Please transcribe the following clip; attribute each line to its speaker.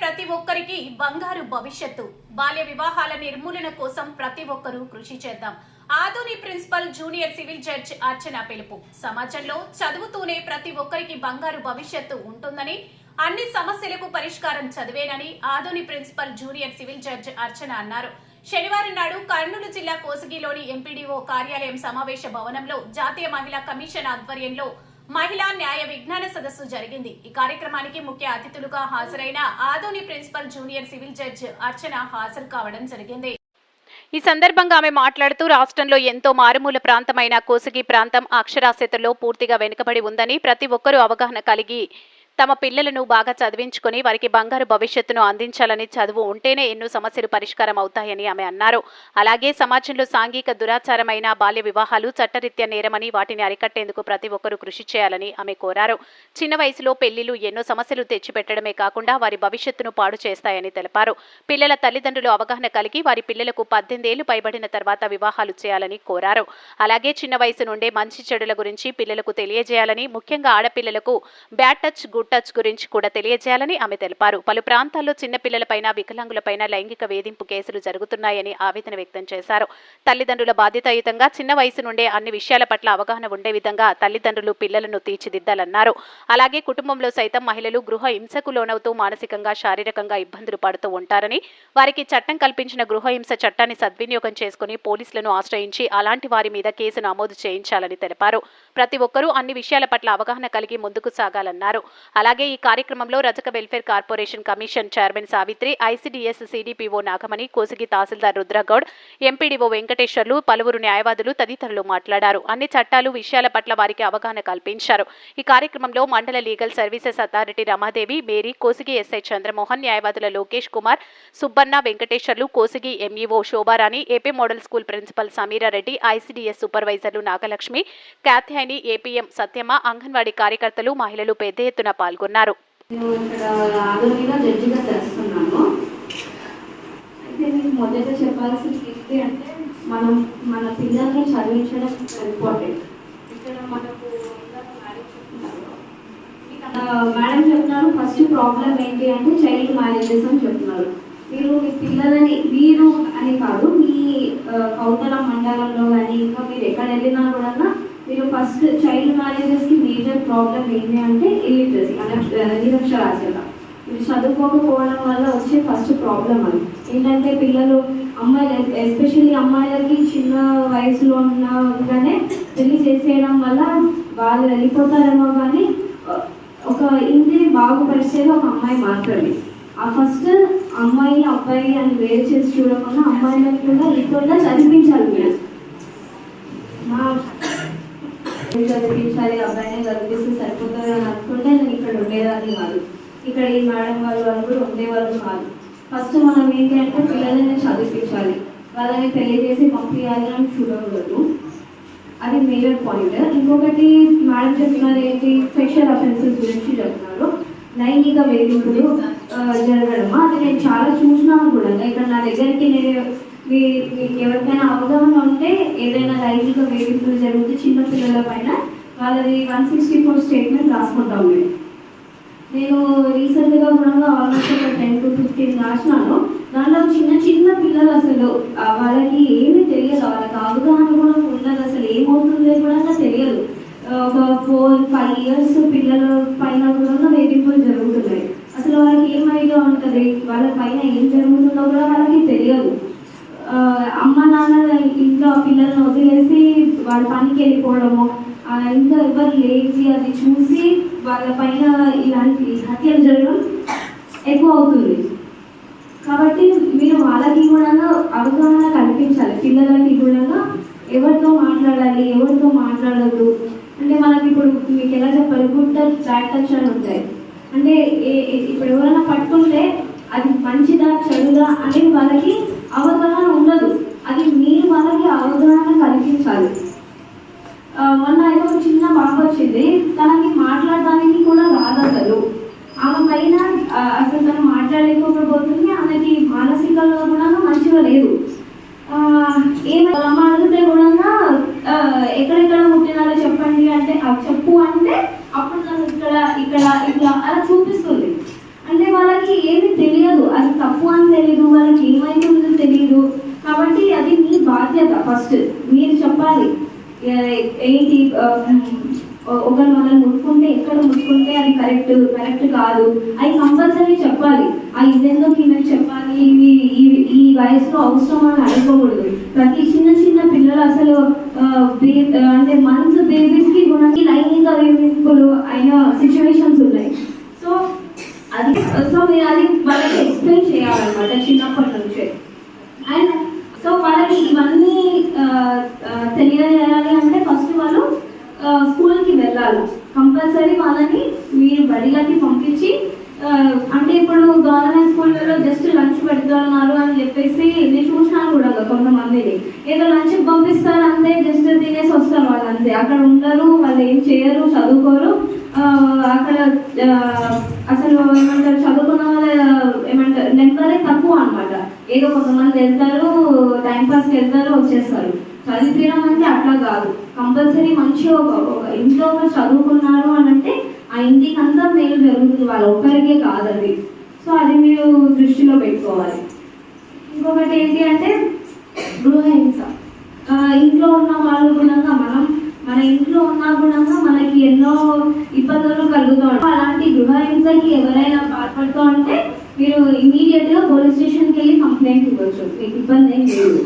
Speaker 1: ప్రతి ఒక్కరికి బంగారు భవిష్యత్తు. బాల్య వివాహాల నిర్మూలన కోసం ప్రతి ఒక్కరూ కృషి చేద్దాం. Adoni principal junior civil judge Archana పిలుపు. సమాజంలో చదువుతూనే ప్రతి ఒక్కరికి బంగారు భవిష్యత్తు ఉంటుందని, అన్ని సమస్యలకు పరిష్కారం చదివేనని Adoni principal junior civil judge Archana అన్నారు. శనివారం నాడు కర్నూలు జిల్లా కోసిగిలోని ఎంపీడీఓ కార్యాలయం సమావేశ భవనంలో జాతీయ మహిళా కమిషన్ ఆధ్వర్యంలో మహిళా న్యాయ విజ్ఞాన సదస్సు జరిగింది. ఈ కార్యక్రమానికి ముఖ్య అతిథులుగా హాజరైన Adoni principal junior civil judge Archana హాజరు కావడం జరిగింది. ఈ సందర్భంగా ఆమె మాట్లాడుతూ రాష్ట్రంలో ఎంతో మారుమూల ప్రాంతమైన కోసిగి ప్రాంతం అక్షరాస్యతలో పూర్తిగా వెనుకబడి ఉందని, ప్రతి ఒక్కరూ అవగాహన కలిగి తమ పిల్లలను బాగా చదివించుకుని వారికి బంగారు భవిష్యత్తును అందించాలని, చదువు ఉంటేనే ఎన్నో సమస్యలు పరిష్కారం అవుతాయని ఆమె అన్నారు. అలాగే సమాజంలో సాంఘిక దురాచారమైన బాల్య వివాహాలు చట్టరీత్యా నేరమని, వాటిని అరికట్టేందుకు ప్రతి ఒక్కరూ కృషి చేయాలని ఆమె కోరారు. చిన్న వయసులో పెళ్లిళ్లు ఎన్నో సమస్యలు తెచ్చిపెట్టడమే కాకుండా వారి భవిష్యత్తును పాడు చేస్తాయని తెలిపారు. పిల్లల తల్లిదండ్రులు అవగాహన కలిగి వారి పిల్లలకు 18 ఏళ్లు పైబడిన తర్వాత వివాహాలు చేయాలని కోరారు. అలాగే చిన్న వయసు నుండే మంచి చెడుల గురించి పిల్లలకు తెలియజేయాలని, ముఖ్యంగా ఆడపిల్లలకు బ్యాడ్ టచ్ గుడ్ టచ్ గురించి కూడా తెలియజేయాలని ఆమె తెలిపారు. పలు ప్రాంతాల్లో చిన్న పిల్లలపైన, వికలాంగులపైన లైంగిక వేధింపు కేసులు జరుగుతున్నాయని ఆవేదన వ్యక్తం చేశారు. తల్లిదండ్రుల బాధ్యతాయుతంగా చిన్న వయసు నుండే అన్ని విషయాల పట్ల అవగాహన ఉండే విధంగా తల్లిదండ్రులు పిల్లలను తీర్చిదిద్దాలన్నారు. అలాగే కుటుంబంలో సైతం మహిళలు గృహ హింసకు లోనవుతూ మానసికంగా, శారీరకంగా ఇబ్బందులు పడుతూ ఉంటారని, వారికి చట్టం కల్పించిన గృహహింస చట్టాన్ని సద్వినియోగం చేసుకుని పోలీసులను ఆశ్రయించి అలాంటి వారి మీద కేసు నమోదు చేయించాలని తెలిపారు. ప్రతి ఒక్కరూ అన్ని విషయాల పట్ల అవగాహన కలిగి ముందుకు సాగాలన్నారు. అలాగే ఈ కార్యక్రమంలో Rajaka welfare corporation commission chairman Savitri, ICDS CDPO Nagamani, Kosigi tahsildar Rudragoud, MPDO Venkateswarlu, పలువురు న్యాయవాదులు తదితరులు మాట్లాడారు. అన్ని చట్టాలు, విషయాల పట్ల వారికి అవగాహన కల్పించారు. ఈ కార్యక్రమంలో మండల legal services authority Ramadevi, Mary, Kosigi SI Chandramohan, న్యాయవాదుల Lokesh Kumar, Subbanna, Venkateswarlu, Kosigi MEO Shobharani, AP model school principal Sameera Reddy, ICDS సూపర్వైజర్లు నాగలక్ష్మి, కాత్యాయని, ఏపీఎం సత్యమ్మ, అంగన్వాడీ కార్యకర్తలు, మహిళలు పెద్ద ఎత్తున పాల్గొన్నారు.
Speaker 2: మొదట చెప్పాల్సింది ఏంటి అంటే, మన పిల్లల్ని చదివించడం ఇంపార్టెంట్. ఇక్కడ మనకు మేడం చెప్తున్నారు, ఫస్ట్ ప్రాబ్లం ఏంటి అంటే చైల్డ్ మ్యారేజెస్ అని చెప్తున్నారు. మీరు మీ పిల్లలని, మీరు అని కాదు, మీ కౌతల మండలంలో కానీ ఇంకా మీరు ఎక్కడ వెళ్ళినా కూడా మీరు ఫస్ట్ చైల్డ్ మ్యారేజెస్కి మేజర్ ప్రాబ్లం ఏంటి అంటే ఇల్లిటరసీ, నిరక్షరాస్యత. మీరు చదువుకోకపోవడం వల్ల వచ్చే ఫస్ట్ ప్రాబ్లం అది ఏంటంటే, పిల్లలు అమ్మాయిలు, ఎస్పెషల్లీ అమ్మాయిలకి చిన్న వయసులో ఉండగానే పెళ్లి చేసేయడం వల్ల వాళ్ళు వెళ్ళిపోతారేమో, కానీ ఒక ఇంటిని బాగుపరిచేది ఒక అమ్మాయి మాత్రమే. ఆ ఫస్ట్ అమ్మాయి అబ్బాయి అని వేరు చేసి చూడకుండా అమ్మాయిలను కూడా ఈక్వల్గా చదివించాలి. మీరు చదివించాలి, అబ్బాయినే చదివిస్తే సరిపోతుంది అని అనుకుంటే నేను ఇక్కడ ఉండేదాన్ని కాదు, ఇక్కడ ఈ మేడం వాళ్ళు కూడా ఉండేవాళ్ళు కాదు. ఫస్ట్ మనం ఏంటి అంటే పిల్లలని చదివించాలి, వాళ్ళని పెళ్లి చేసి పంపించాలి అని చూడకూడదు. అది మేజర్ పాయింట్. ఇంకొకటి మేడం చెప్తున్నారు ఏంటి, సెక్షువల్ అఫెన్సెస్ గురించి చెప్తున్నారు, లైంగిక వేధింపులు జరగడం. అది నేను చాలా చూసినాను కూడా. ఇక్కడ నా దగ్గరికి మీకు ఎవరికైనా అవగాహన ఉంటే, ఏదైనా లైంగిక వేధింపులు జరిగితే చిన్న పిల్లల పైన వాళ్ళది 164 స్టేట్మెంట్ రాసుకుంటాం. నేను రీసెంట్గా కూడా ఆల్మోస్ట్ ఒక 10 to 15 రాసినాను. దాంట్లో చిన్న పిల్లలు అసలు వాళ్ళకి ఏమీ తెలియదు, వాళ్ళకి అవగాహన కూడా ఉండదు, అసలు ఏమవుతుందో కూడా తెలియదు. ఒక 4-5 years పిల్లల పైన కూడా వేధింపులు జరుగుతున్నాయి. అసలు వాళ్ళకి ఏం ఐడియా ఉంటుంది, వాళ్ళ పైన ఏం జరుగుతుందో కూడా వాళ్ళకి తెలియదు. అమ్మ నాన్న ఇంట్లో పిల్లల్ని వదిలేసి వాళ్ళ పనికి వెళ్ళిపోవడము, ఇంకా ఎవరు లేచి అది చూసి వాళ్ళ పైన ఇలాంటి హత్యలు జరగడం ఎక్కువ అవుతుంది. కాబట్టి మీరు వాళ్ళకి కూడా అవగాహన కల్పించాలి. పిల్లలకి కూడా ఎవరితో మాట్లాడాలి, ఎవరితో మాట్లాడద్దు అంటే, మనకి ఇప్పుడు మీకు ఎలా చెప్పాలి, గుడ్ టచ్, బ్యాడ్ టచ్ అని ఉంటాయి. అంటే ఇప్పుడు ఎవరైనా పట్టుకుంటే అది మంచిదా చెడుదా అనేది వాళ్ళకి అవగాహన ఉండదు. అది మీరు వాళ్ళకి అవగాహన కల్పించాలి. మొన్న ఏదో ఒక చిన్న పాప వచ్చింది, తనకి మాట్లాడడానికి కూడా రాదు అసలు. ఆమె పైన అసలు తను మాట్లాడలేకపోతుంది, ఆమెకి మానసికంగా కూడా మంచిగా లేదు. ఏమైనా అడిగితే కూడా ఎక్కడెక్కడ పుట్టినారో చెప్పండి అంటే, చెప్పు అంటే అప్పుడు నన్ను ఇక్కడ ఇక్కడ ఇట్లా అలా చూపిస్తుంది. అంటే వాళ్ళకి ఏమి తెలియదు, అది తప్పు అని తెలియదు, వాళ్ళకి ఏమైతుందో తెలియదు. కాబట్టి అది మీ బాధ్యత. ఫస్ట్ మీరు చెప్పాలి ఏంటి, ఒకరు మనల్ని ముట్టుకుంటే ఎక్కడ ముట్టుకుంటే అది కరెక్ట్ కాదు, అది కంపల్సరీ చెప్పాలి. ఇదెందుకు ఈమెకు చెప్పాలి, ఈ వయసులో అవసరం అని అనుకోకూడదు. ప్రతి చిన్న పిల్లలు అసలు అంటే మంత్స్ బేబీస్కి కూడా లైంగిక వేధింపులు అయిన సిచ్యువేషన్స్ ఉన్నాయి. సో మీరు అది వాళ్ళకి ఎక్స్ప్లెయిన్ చేయాలన్నమాట చిన్నప్పటి నుంచే. అండ్ సో వాళ్ళకి ఇవన్నీ తెలియజేయాలి అంటే ఫస్ట్ వాళ్ళు స్కూల్కి వెళ్ళాలి. కంపల్సరీ వాళ్ళని మీరు బడిలకి పంపించి, అంటే ఇప్పుడు గవర్నమెంట్ స్కూళ్ళలో జస్ట్ లంచ్ పెడుతున్నారు అని చెప్పేసి నేను చూసినాను కూడా కొంతమందిని. ఏదో లంచ్కి పంపిస్తారు అంతే, జస్ట్ తినేసి వస్తారు వాళ్ళు అంతే, అక్కడ ఉండరు, వాళ్ళు ఏం చేయరు, చదువుకోరు. అక్కడ అసలు ఏమంటారు, చదువుకున్న వాళ్ళ ఏమంటారు నెంబరే తక్కువ అనమాట. ఏదో కొంతమంది వెళ్తారు, టైంపాస్కి వెళ్తారు, వచ్చేస్తారు. చదివించడం అంటే అట్లా కాదు. కంపల్సరీ మంచిగా ఒక ఇంట్లో ఒకరు చదువుకున్నారు అని అంటే ఆ ఇంటికి అంతా మేలు జరుగుతుంది, వాళ్ళ ఒక్కరికే కాదు అది. సో అది మీరు దృష్టిలో పెట్టుకోవాలి. ఇంకొకటి ఏంటి అంటే గృహహింస. ఇంట్లో ఉన్న వాళ్ళు కూడా మన ఇంట్లో ఉన్న కూడా మనకి ఎన్నో ఇబ్బందులు కలుగుతూ ఉంటాయి. అలాంటి గృహహింసకి ఎవరైనా పాల్పడుతూ ఉంటే మీరు ఇమీడియట్గా పోలీస్ స్టేషన్కి వెళ్ళి కంప్లైంట్ ఇవ్వచ్చు, మీకు ఇబ్బంది ఏం లేదు.